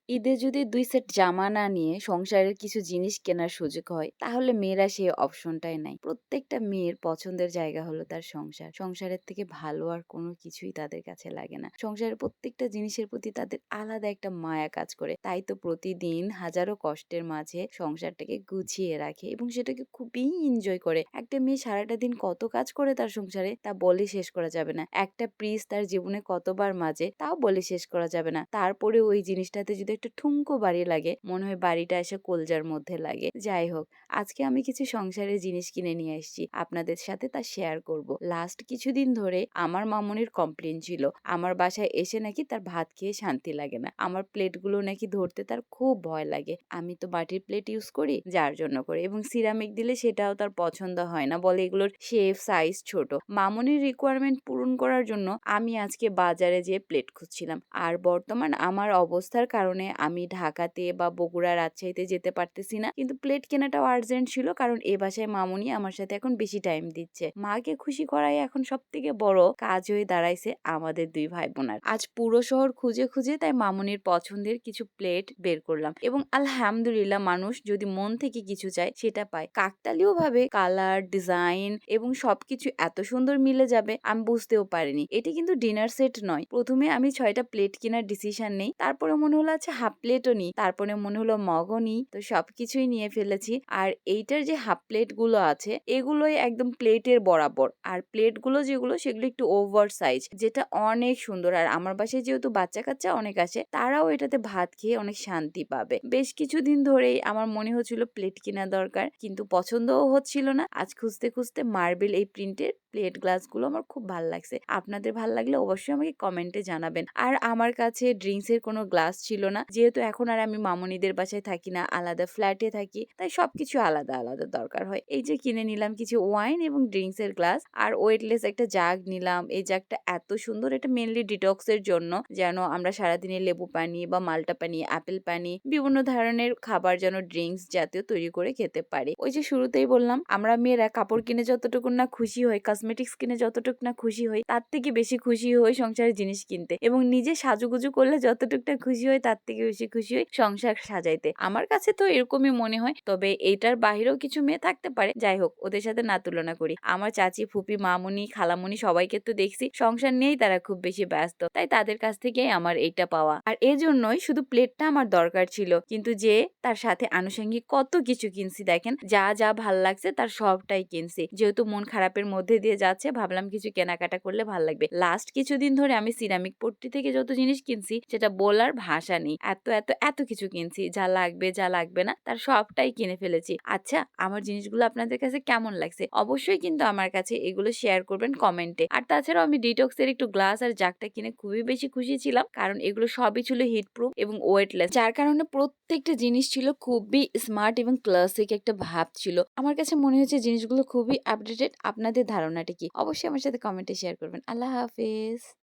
ঈদে যদি ২ সেট জামা না নিয়ে সংসারের কিছু জিনিস কেনার সুযোগ হয়, তাহলে মেয়েরা সেই অপশনটাই নাই। প্রত্যেকটা মেয়ের পছন্দের জায়গা হলো তার সংসার। সংসারের থেকে ভালো আর কোনো কিছুই তাদের কাছে লাগে না। সংসারের প্রত্যেকটা জিনিসের প্রতি তাদের আলাদা একটা মায়া কাজ করে। তাই তো প্রতিদিন হাজারো কষ্টের মাঝে সংসারটাকে গুছিয়ে রাখে এবং সেটাকে খুবই এনজয় করে। একটা মেয়ে সারাটা দিন কত কাজ করে তার সংসারে তা বলে শেষ করা যাবে না। একটা পিস তার জীবনে কতবার মাজে তাও বলে শেষ করা যাবে না। তারপরে ওই জিনিসটাতে যদি একটা ঠুনকো বাড়ি লাগে, মনে হয় বাড়িটা এসে কলজার মধ্যে লাগে। যাই হোক, আজকে আমি কিছু সংসারের জিনিস কিনে নিয়ে আসছি। আপনাদের সাথে তা শেয়ার করব। লাস্ট কিছুদিন ধরে আমার মামুনির কমপ্লেইন ছিল। আমার বাসায় এসে নাকি তার ভাত খেয়ে শান্তি লাগে না। আমার প্লেটগুলো নাকি ধরতে তার খুব ভয় লাগে। আমি তো মাটির প্লেট ইউজ করি, যার জন্য করে, এবং সিরামিক দিলে সেটাও তার পছন্দ হয় না। বলে এগুলোর শেপ সাইজ ছোট। মামুনির রিকোয়ারমেন্ট পূরণ করার জন্য আমি আজকে বাজারে যেয়ে প্লেট খুঁজছিলাম। আর বর্তমান আমার অবস্থার কারণে আমি ঢাকাতে বা বগুড়া, রাজশাহীতে যেতে পারতেছি না। কিন্তু প্লেট কেনাটাও আর্জেন্ট ছিল, কারণ এ বাসায় মামুনি আমার সাথে এখন বেশি টাইম দিচ্ছে। মাকে খুশি করাই এখন সবথেকে বড় কাজ হয়ে দাঁড়াইছে আমাদের দুই ভাই বোনার। আজ পুরো শহর খুঁজে খুঁজে তাই মামুনির পছন্দের কিছু প্লেট বের করলাম এবং আলহামদুলিল্লাহ, মানুষ যদি মন থেকে কিছু চায় সেটা পায়। কাকতালীয় ভাবে কালার, ডিজাইন এবং সবকিছু এত সুন্দর মিলে যাবে আমি বুঝতেও পারিনি। এটি কিন্তু ডিনার সেট নয়। প্রথমে আমি ৬টা প্লেট কেনার ডিসিশন নেই, তারপরে মনে হলো আচ্ছা হাফ প্লেটও নিই, তারপরে মনে হলো মগও নিই। তো সবকিছুই নিয়ে ফেলেছি। আর এইটার যে হাফ প্লেট গুলো আছে এগুলোই একদম প্লেটের বরাবর, আর প্লেট গুলো যেগুলো সেগুলো একটু ওভার সাইজ, যেটা অনেক সুন্দর। আর আমার বাসায় যেহেতু বাচ্চা কাচ্চা অনেক আসে, তারাও এটাতে ভাত খেয়ে অনেক শান্তি পাবে। বেশ কিছুদিন ধরেই আমার মনে হচ্ছিল প্লেট কেনা দরকার, কিন্তু পছন্দও হচ্ছিল না। আজ খুঁজতে খুঁজতে মার্বেল এই প্রিন্টের প্লেট গ্লাস গুলো আমার খুব ভালো লাগছে। আপনাদের ভালো লাগলে অবশ্যই আমাকে কমেন্টে জানাবেন। আর আমার কাছে ড্রিঙ্কস এর কোনো গ্লাস ছিল না, যেহেতু এখন আর আমি মামুনিদের বাসায় থাকি না, আলাদা ফ্ল্যাটে থাকি, তাই সবকিছু আলাদা আলাদা দরকার হয়। এই যে কিনে নিলাম কিছু ওয়াইন এবং ড্রিঙ্কস এর গ্লাস, আর ওয়েটলেস একটা জাগ নিলাম। এই জাগটা এত সুন্দর, এটা মেনলি ডিটক্স এর জন্য, যেন আমরা সারাদিনে লেবু পানি বা মাল্টা পানি, আপেল পানি, বিভিন্ন ধরনের খাবার যেন ড্রিঙ্কস জাতীয় তৈরি করে খেতে পারি। ওই যে শুরুতেই বললাম, আমরা মেয়েরা কাপড় কিনে যতটুকু না খুশি হই, কসমেটিক্স কিনে যতটুকু না খুশি হই, তার থেকে বেশি খুশি হই সংসারের জিনিস কিনতে, এবং নিজে সাজুগুজু করলে যতটুকু খুশি হই তার থেকে বেশি খুশি হই সংসার সাজাইতে। আমার কাছে তো এরকমই মনে হয়। তবে এইটার বাহিরেও কিছু মেয়ে থাকতে পারে, যাই হোক, ওদের সাথে না তুলনা করি। আমার চাচি, ফুপি, মামুনি, খালামুনি সবাইকে তো দেখছি সংসার নিয়েই তারা খুব বেশি ব্যস্ত, তাই তাদের কাছ থেকেই আমার এইটা পাওয়া। আর এজন্যই শুধু প্লেটটা আমার দরকার ছিল, কিন্তু যে তার সাথে আনুষঙ্গিক কত কিছু কিনছি দেখেন। যা যা ভাল লাগছে তার সবটাই কিনছি। যেহেতু মন খারাপের মধ্যে দিয়ে যাচ্ছে, ভাবলাম কিছু কেনাকাটা করলে ভাল লাগবে। লাস্ট কিছুদিন ধরে আমি সিরামিক পট্টি থেকে যত জিনিস কিনছি সেটা বলার ভাষা নেই। এত এত এত কিছু কিনছি, যা লাগবে যা লাগবে না তার সবটাই কিনে ফেলেছি। আচ্ছা, আমার জিনিসগুলো আপনাদের কাছে কেমন লাগছে অবশ্যই কিন্তু আমার কাছে এগুলো শেয়ার করবেন কমেন্টে। আর তাছাড়াও আমি ডিটক্স এর একটু গ্লাস আর জাগটা কিনে খুবই বেশি খুশি ছিলাম, কারণ এগুলো সবই ছিল হিট প্রুফ এবং ওয়েটলেস, যার কারণে প্রত্যেকটা জিনিস ছিল খুবই স্মার্ট এবং ক্লাসিক একটা ভাব ছিল। আমার কাছে মনে হচ্ছে জিনিসগুলো খুবই আপডেটেড। আপনাদের ধারণাটা কি? অবশ্যই আমার সাথে কমেন্টে শেয়ার করবেন। আল্লাহ হাফেজ।